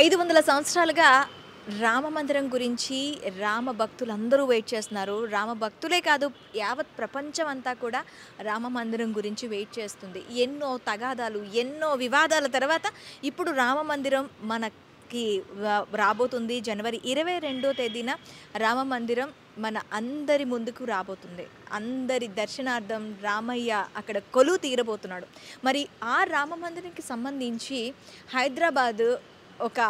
500 సంవత్సరాలుగా రామ మందిరం గురించి రామ భక్తులందరూ వెయిట్ చేస్తున్నారు. రామ భక్తులే కాదు, యావత్ ప్రపంచం అంతా కూడా రామ మందిరం గురించి వెయిట్ చేస్తుంది. ఎన్నో తగాదాలు, ఎన్నో వివాదాల తర్వాత ఇప్పుడు రామ మందిరం మనకి రాబోతుంది. జనవరి 22వ తేదీన రామ మందిరం మన అందరి ముందుకు రాబోతుంది. అందరి దర్శనార్థం రామయ్య అక్కడ కొలువు తీరబోతున్నాడు. మరి ఆ రామ మందిరానికి సంబంధించి హైదరాబాద్ ఒక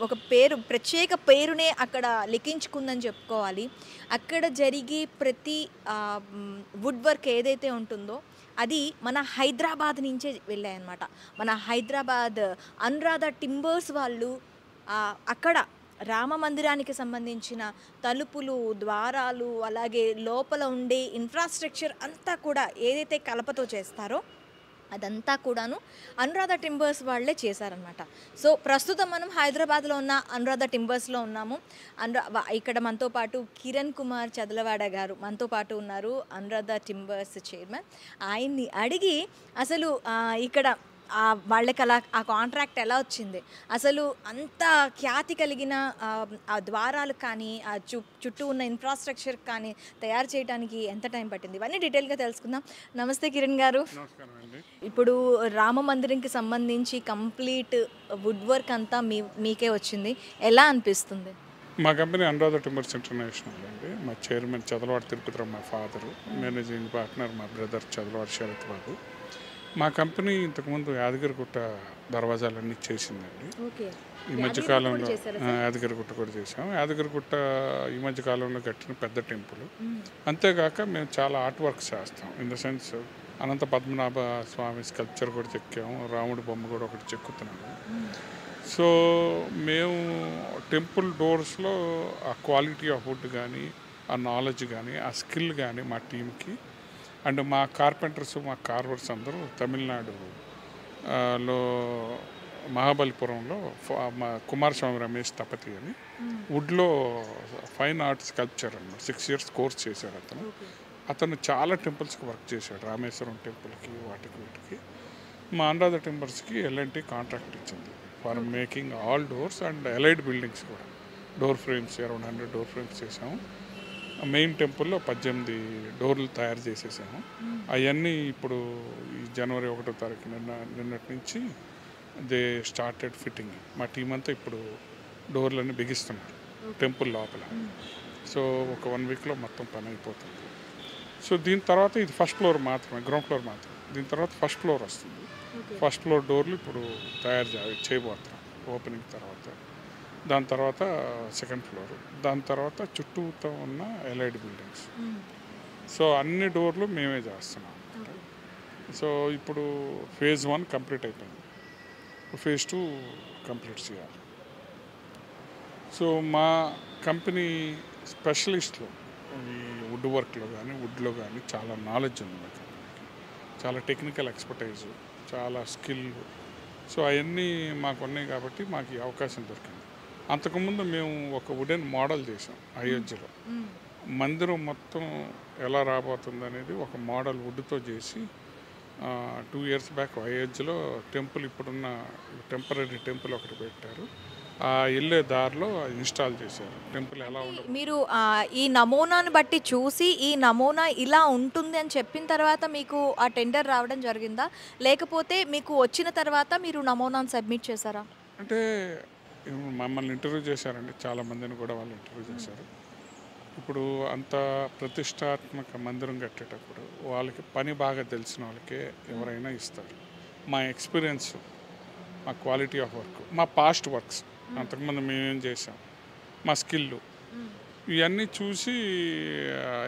ఒక పేరు, ప్రత్యేక పేరునే అక్కడ లిఖించుకుందని చెప్పుకోవాలి. అక్కడ జరిగే ప్రతి వుడ్ వర్క్ ఏదైతే ఉంటుందో అది మన హైదరాబాద్ నుంచే వెళ్ళాయన్నమాట. మన హైదరాబాద్ అనురాధ టింబర్స్ వాళ్ళు అక్కడ రామ మందిరానికి సంబంధించిన తలుపులు, ద్వారాలు, అలాగే లోపల ఉండే ఇన్ఫ్రాస్ట్రక్చర్ అంతా కూడా ఏదైతే కలపతో చేస్తారో అదంతా కూడాను అనురాధ టింబర్స్ వాళ్ళే చేశారనమాట. సో ప్రస్తుతం మనం హైదరాబాద్లో ఉన్న అనురాధ టింబర్స్లో ఉన్నాము. ఇక్కడ మనతో పాటు కిరణ్ కుమార్ చదలవాడ గారు మనతో పాటు ఉన్నారు, అనురాధ టింబర్స్ చైర్మన్. ఆయన్ని అడిగి అసలు ఇక్కడ వాళ్ళకి అలా ఆ కాంట్రాక్ట్ ఎలా వచ్చింది, అసలు అంత ఖ్యాతి కలిగిన ఆ ద్వారాలు కానీ, ఆ చుట్టూ ఉన్న ఇన్ఫ్రాస్ట్రక్చర్ కానీ తయారు చేయడానికి ఎంత టైం పట్టింది, ఇవన్నీ డీటెయిల్గా తెలుసుకుందాం. నమస్తే కిరణ్ గారు. ఇప్పుడు రామ మందిరంకి సంబంధించి కంప్లీట్ వుడ్ వర్క్ అంతా మీకే వచ్చింది, ఎలా అనిపిస్తుంది? మా కంపెనీ అనురాధ టింబర్స్ ఇంటర్నేషనల్ అండి. మా చైర్మన్ చదలవాడ తిరుపతిరావు మా ఫాదరు, మేనేజింగ్ పార్ట్నర్ మా బ్రదర్ చదలవాడ శరత్ బాబు. మా కంపెనీ ఇంతకుముందు యాదగిరిగుట్ట దర్వాజాలన్నీ చేసిందండి. ఈ మధ్యకాలంలో యాదగిరిగుట్ట కూడా చేసాం. యాదగిరిగుట్ట ఈ మధ్యకాలంలో కట్టిన పెద్ద టెంపుల్. అంతేగాక మేము చాలా ఆర్ట్ వర్క్ చేస్తాం. In the sense Anantha Padmanabha Swamy sculpture కూడా చెక్కాము, రాముడి బొమ్మ కూడా ఒకటి చెక్కుతున్నాము. సో మేము టెంపుల్ డోర్స్లో ఆ క్వాలిటీ ఆఫ్ వుడ్ కానీ, ఆ నాలెడ్జ్ కానీ, ఆ స్కిల్ కానీ మా టీంకి, అండ్ మా కార్పెంటర్స్, మా కార్వర్స్ అందరూ తమిళనాడులో మహాబలిపురంలో మా కుమారస్వామి రమేష్ తపతి అని వుడ్లో ఫైన్ ఆర్ట్ స్కల్ప్చర్ అన్నమాట 6 years కోర్స్ చేశాడు అతను. అతను చాలా టెంపుల్స్కి వర్క్ చేశాడు, రామేశ్వరం టెంపుల్కి, వాటికి వీటికి. మా అనురాధ టింబర్స్కి ఎల్ఎన్టీ కాంట్రాక్ట్ ఇచ్చింది for making all doors and allied buildings కూడా. Door frames around 100 door frames చేసాము. మెయిన్ టెంపుల్లో 18 డోర్లు తయారు చేసేసాము. అవన్నీ ఇప్పుడు ఈ జనవరి 1వ తారీఖు నిన్నటి నుంచి దే స్టార్టెడ్ ఫిట్టింగ్. మా టీం అంతా ఇప్పుడు డోర్లన్నీ బిగిస్తున్నారు టెంపుల్ లోపల. సో ఒక 1 weekలో మొత్తం పని అయిపోతుంది. సో దీని తర్వాత ఇది ఫస్ట్ ఫ్లోర్ మాత్రమే, గ్రౌండ్ ఫ్లోర్ మాత్రమే. దీని తర్వాత ఫస్ట్ ఫ్లోర్ వస్తుంది. ఫస్ట్ ఫ్లోర్ డోర్లు ఇప్పుడు తయారు చేయబోతున్నాం ఓపెనింగ్ తర్వాత. దాని తర్వాత సెకండ్ ఫ్లోర్, దాని తర్వాత చుట్టూతో ఉన్న ఎలైడ్ బిల్డింగ్స్. సో అన్ని డోర్లు మేమే చేస్తున్నాం. సో ఇప్పుడు phase 1 కంప్లీట్ అయిపోయింది, phase 2 కంప్లీట్ చేయాలి. సో మా కంపెనీ స్పెషలిస్ట్లో ఈ వుడ్ వర్క్లో కానీ, వుడ్లో కానీ చాలా నాలెడ్జ్ ఉంది మా కంపెనీకి. చాలా టెక్నికల్ ఎక్స్పర్టైజ్, చాలా స్కిల్. సో అవన్నీ మాకు ఉన్నాయి కాబట్టి మాకు ఈ అవకాశం దొరికింది. అంతకుముందు మేము ఒక వుడెన్ మోడల్ చేసాం అయోధ్యలో. మందిరం మొత్తం ఎలా రాబోతుంది అనేది ఒక మోడల్ వుడ్తో చేసి 2 years బ్యాక్ అయోధ్యలో టెంపుల్, ఇప్పుడున్న టెంపరీ టెంపుల్ ఒకటి పెట్టారు. ఆ వెళ్ళే దారిలో ఇన్స్టాల్ చేశారు. టెంపుల్ ఎలా ఉంటుంది, మీరు ఈ నమూనాను బట్టి చూసి ఈ నమూనా ఇలా ఉంటుంది అని చెప్పిన తర్వాత మీకు ఆ టెండర్ రావడం జరిగిందా, లేకపోతే మీకు వచ్చిన తర్వాత మీరు నమూనాను సబ్మిట్ చేశారా? అంటే మమ్మల్ని ఇంటర్వ్యూ చేశారండి, చాలామందిని కూడా వాళ్ళు ఇంటర్వ్యూ చేశారు. ఇప్పుడు అంత ప్రతిష్టాత్మక మందిరం కట్టేటప్పుడు వాళ్ళకి పని బాగా తెలిసిన వాళ్ళకే ఎవరైనా ఇస్తారు. మా ఎక్స్పీరియన్స్, మా క్వాలిటీ ఆఫ్ వర్క్, మా పాస్ట్ వర్క్స్, అంతకుముందు మేమేం చేసాం, మా స్కిల్, ఇవన్నీ చూసి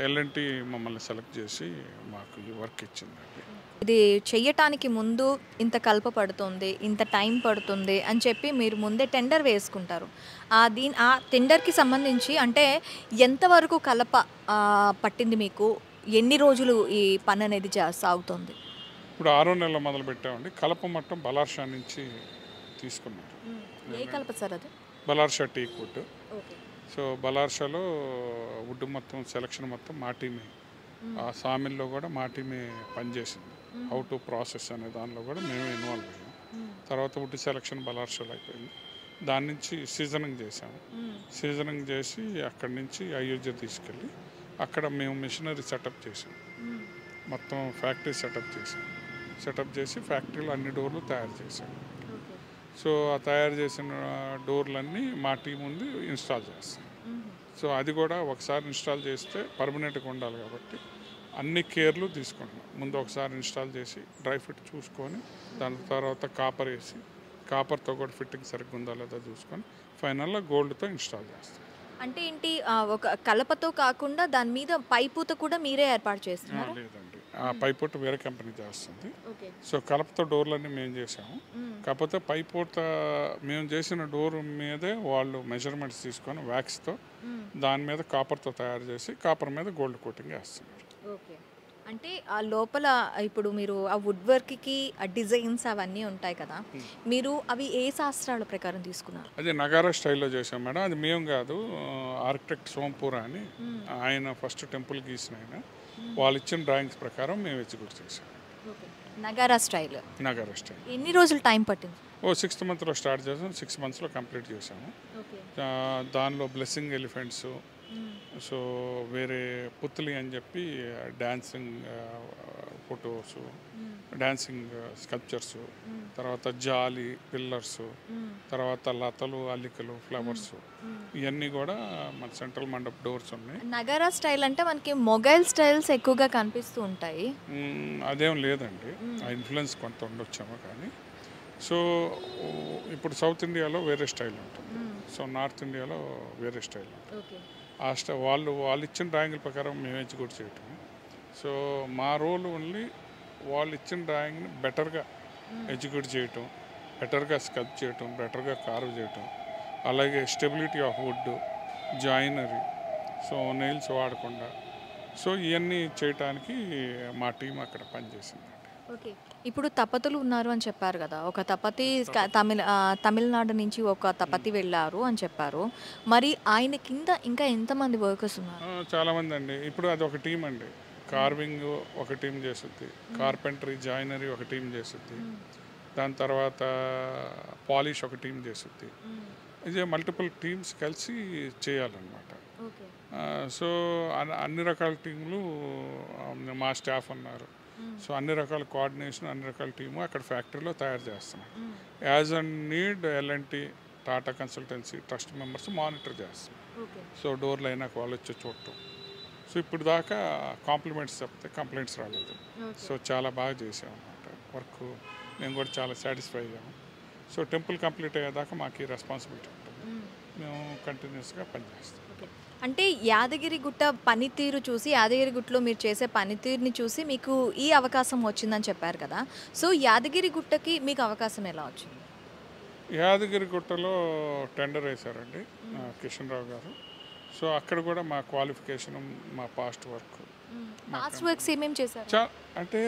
ఎల్ఎన్టీ మమ్మల్ని సెలెక్ట్ చేసి మాకు ఈ వర్క్ ఇచ్చిందండి. ఇది చెయ్యటానికి ముందు ఇంత కలప పడుతుంది, ఇంత టైం పడుతుంది అని చెప్పి మీరు ముందే టెండర్ వేసుకుంటారు. ఆ టెండర్కి సంబంధించి అంటే ఎంతవరకు కలప పట్టింది మీకు, ఎన్ని రోజులు ఈ పని అనేది సాగుతుంది? ఇప్పుడు 6వ నెల మొదలు పెట్టామండి. కలప మట్టం బలార్షా నుంచి తీసుకున్నారు. ఏ కలప సార్ అది? Ballarshah teak wood. సో బలార్షాలో వుడ్ మొత్తం సెలక్షన్ మొత్తం మా టీమే. ఆ సామిల్లో కూడా మా టీమే పనిచేసింది. హౌ టు ప్రాసెస్ అనే దానిలో కూడా మేమే ఇన్వాల్వ్ అయ్యాం. తర్వాత వుడ్ సెలక్షన్ బలార్షాలో అయిపోయింది. దాని నుంచి సీజనింగ్ చేసాము. సీజనింగ్ చేసి అక్కడి నుంచి అయోధ్య తీసుకెళ్ళి అక్కడ మేము మిషనరీ సెటప్ చేసాం. మొత్తం ఫ్యాక్టరీ సెటప్ చేసి ఫ్యాక్టరీలో అన్ని డోర్లు తయారు చేసాము. సో ఆ తయారు చేసిన డోర్లన్నీ మా టీం ఉంది ఇన్స్టాల్ చేస్తాం. సో అది కూడా ఒకసారి ఇన్స్టాల్ చేస్తే పర్మనెంట్గా ఉండాలి కాబట్టి అన్ని కేర్లు తీసుకుంటున్నాం. ముందు ఒకసారి ఇన్స్టాల్ చేసి డ్రై ఫిట్ చూసుకొని దాని తర్వాత కాపర్ వేసి కాపర్తో కూడా ఫిట్టింగ్ సరిగ్గా ఉందా లేదా చూసుకొని ఫైనల్లో గోల్డ్తో ఇన్స్టాల్ చేస్తాం. అంటే ఏంటి ఒక కలపతో కాకుండా దాని మీద పైపుతో కూడా మీరే ఏర్పాటు చేస్తున్నారు? లేదండి, ఆ పైపోట వేరే కంపెనీ చేస్తుంది. సో కలపతో డోర్లన్నీ మేము చేసాము. కాకపోతే పైపోట మేము చేసిన డోర్ మీదే వాళ్ళు మెజర్మెంట్స్ తీసుకొని వ్యాక్స్తో దాని మీద కాపర్తో తయారు చేసి కాపర్ మీద గోల్డ్ కోటింగ్ వేస్తున్నారు. ఓకే, అంటే ఆ లోపల ఇప్పుడు మీరు ఆ వుడ్ వర్క్కి ఆ డిజైన్స్ అవన్నీ ఉంటాయి కదా, మీరు అవి ఏ శాస్త్రాల ప్రకారం తీసుకున్నారు? అది నగారా స్టైల్లో చేసాం మేడం. అది మేము కాదు, ఆర్కిటెక్ట్ సోంపూర్ అని ఆయన ఫస్ట్ టెంపుల్ గీసిన ఆయన, వాళ్ళు ఇచ్చిన డ్రాయింగ్స్ ప్రకారం మేము ఎగ్జిక్యూట్ చేసాం. నగారా స్టైల్. నగారా స్టైల్. ఎన్ని రోజులు టైం పట్టింది? 6th మంత్లో స్టార్ట్ చేసాం, 6 monthsలో కంప్లీట్ చేసాము. దానిలో బ్లెస్సింగ్ ఎలిఫెంట్స్, సో వేరే పుత్లి అని చెప్పి డాన్సింగ్ ఫొటోస్, డాన్సింగ్ స్కల్ప్చర్స్, తర్వాత జాలి పిల్లర్స్, తర్వాత లతలు అల్లికలు ఫ్లవర్స్, ఇవన్నీ కూడా మన సెంట్రల్ మండప్ డోర్స్ ఉన్నాయి. నగారా స్టైల్ అంటే మనకి మొఘల్ స్టైల్స్ ఎక్కువగా కనిపిస్తూ ఉంటాయి. అదేం లేదండి, ఆ ఇన్ఫ్లుయెన్స్ కొంత ఉండొచ్చేమో కానీ. సో ఇప్పుడు సౌత్ ఇండియాలో వేరే స్టైల్ ఉంటుంది, సో నార్త్ ఇండియాలో వేరే స్టైల్ ఉంటుంది. వాళ్ళు ఇచ్చిన డ్రాయింగ్ల ప్రకారం మేము ఎగ్జిక్యూట్ చేయటం. సో మా రోల్ ఓన్లీ వాళ్ళు ఇచ్చిన డ్రాయింగ్ని బెటర్గా ఎగ్జిక్యూట్ చేయటం, బెటర్గా స్కల్ప్ చేయటం, బెటర్గా కార్వ్ చేయటం, అలాగే stability of would, జాయినరీ, so nails వాడకుండా, సో ఇవన్నీ చేయటానికి మా టీం అక్కడ పనిచేసింది. ఓకే, ఇప్పుడు తపతులు ఉన్నారు అని చెప్పారు కదా, ఒక తపతి తమిళనాడు నుంచి ఒక తపతి వెళ్ళారు అని చెప్పారు. మరి ఆయన కింద ఇంకా ఎంతమంది వర్కర్స్ ఉన్నారు? చాలామంది అండి. ఇప్పుడు అది ఒక టీం అండి. కార్వింగ్ ఒక టీం చేస్తుంది, కార్పెంటరీ జాయినరీ ఒక టీం చేస్తుంది, దాని తర్వాత పాలిష్ ఒక టీం చేస్తుంది. ఇది మల్టిపుల్ టీమ్స్ కలిసి చేయాలన్నమాట. సో అన్ని రకాల టీంలు మా స్టాఫ్ ఉన్నారు. సో అన్ని రకాల కోఆర్డినేషన్, అన్ని రకాల టీము అక్కడ ఫ్యాక్టరీలో తయారు చేస్తున్నాం. As and need LNT, Tata consultancy trust members monitor చేస్తాం. సో డోర్లు అయినాక వాళ్ళు వచ్చి చూడటం. సో ఇప్పుడు దాకా కాంప్లిమెంట్స్ చెప్తే కంప్లైంట్స్ రాలేదు. సో చాలా బాగా చేసాం అన్నమాట వర్క్. మేము కూడా చాలా సాటిస్ఫై అయ్యాము. సో టెంపుల్ కంప్లీట్ అయ్యేదాకా మాకు ఈ రెస్పాన్సిబిలిటీ ఉంటుంది. మేము కంటిన్యూస్గా పనిచేస్తాం. అంటే యాదగిరిగుట్ట పనితీరు చూసి, యాదగిరిగుట్టలో మీరు చేసే పనితీరుని చూసి మీకు ఈ అవకాశం వచ్చిందని చెప్పారు కదా, సో యాదగిరిగుట్టకి మీకు అవకాశం ఎలా వచ్చింది? యాదగిరిగుట్టలో టెండర్ వేశారండి కిషన్ రావు గారు. సో అక్కడ కూడా మా క్వాలిఫికేషన్, మా పాస్ట్ వర్క్స్ ఏమేమి చేశారు? అంటే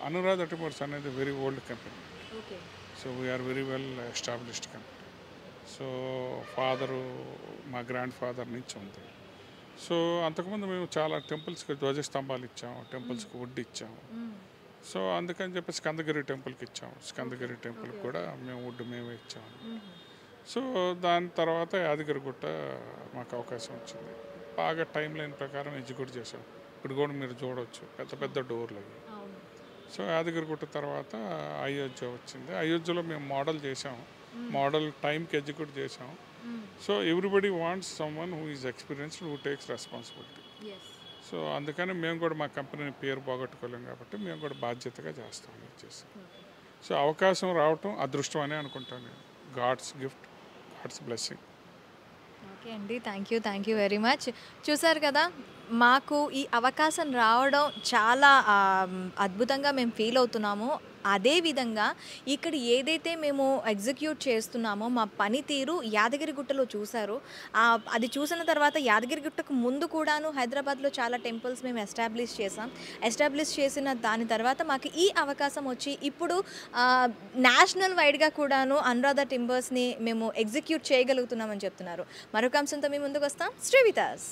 అనురాధ టింబర్స్ అనేది very old company. So we are very well established company. So father, మా గ్రాండ్ ఫాదర్ నుంచి ఉంది. సో అంతకుముందు మేము చాలా టెంపుల్స్కి ధ్వజస్తంభాలు ఇచ్చాము, టెంపుల్స్కి వుడ్ ఇచ్చాము. సో అందుకని చెప్పి స్కందగిరి టెంపుల్కి ఇచ్చాము. స్కందగిరి టెంపుల్కి కూడా మేము వుడ్ మేమే ఇచ్చాము. సో దాని తర్వాత యాదగిరిగుట్ట మాకు అవకాశం వచ్చింది. బాగా టైం లైన్ ప్రకారం ఎగ్జిక్యూట్ చేసాం. ఇప్పుడు కూడా మీరు చూడవచ్చు పెద్ద పెద్ద డోర్లు అవి. సో యాదగిరిగుట్ట తర్వాత అయోధ్య వచ్చింది. అయోధ్యలో మేము మోడల్ చేసాము, మోడల్ టైంకి ఎగ్జిక్యూట్ చేసాం. So everybody wants someone who is experienced, who takes responsibility. So అందుకని మేము కూడా మా కంపెనీని పేరు పోగొట్టుకోలేం కాబట్టి మేము కూడా బాధ్యతగా చేస్తాం వచ్చేసి. సో అవకాశం రావటం అదృష్టం అనే అనుకుంటాను నేను. God's gift, God's blessing. Okay అండి, థ్యాంక్ యూ వెరీ మచ్. చూసారు కదా, మాకు ఈ అవకాశం రావడం చాలా అద్భుతంగా మేము ఫీల్ అవుతున్నాము. అదేవిధంగా ఇక్కడ ఏదైతే మేము ఎగ్జిక్యూట్ చేస్తున్నామో మా పనితీరు యాదగిరిగుట్టలో చూసారు. అది చూసిన తర్వాత యాదగిరిగుట్టకు ముందు కూడాను హైదరాబాద్లో చాలా టెంపుల్స్ మేము ఎస్టాబ్లిష్ చేసిన దాని తర్వాత మాకు ఈ అవకాశం వచ్చి ఇప్పుడు నేషనల్ వైడ్గా కూడాను అనురాధ టింబర్స్ని మేము ఎగ్జిక్యూట్ చేయగలుగుతున్నామని చెప్తున్నారు. మరొక అంశంతో మేము ముందుకు వస్తాం. Stay with us.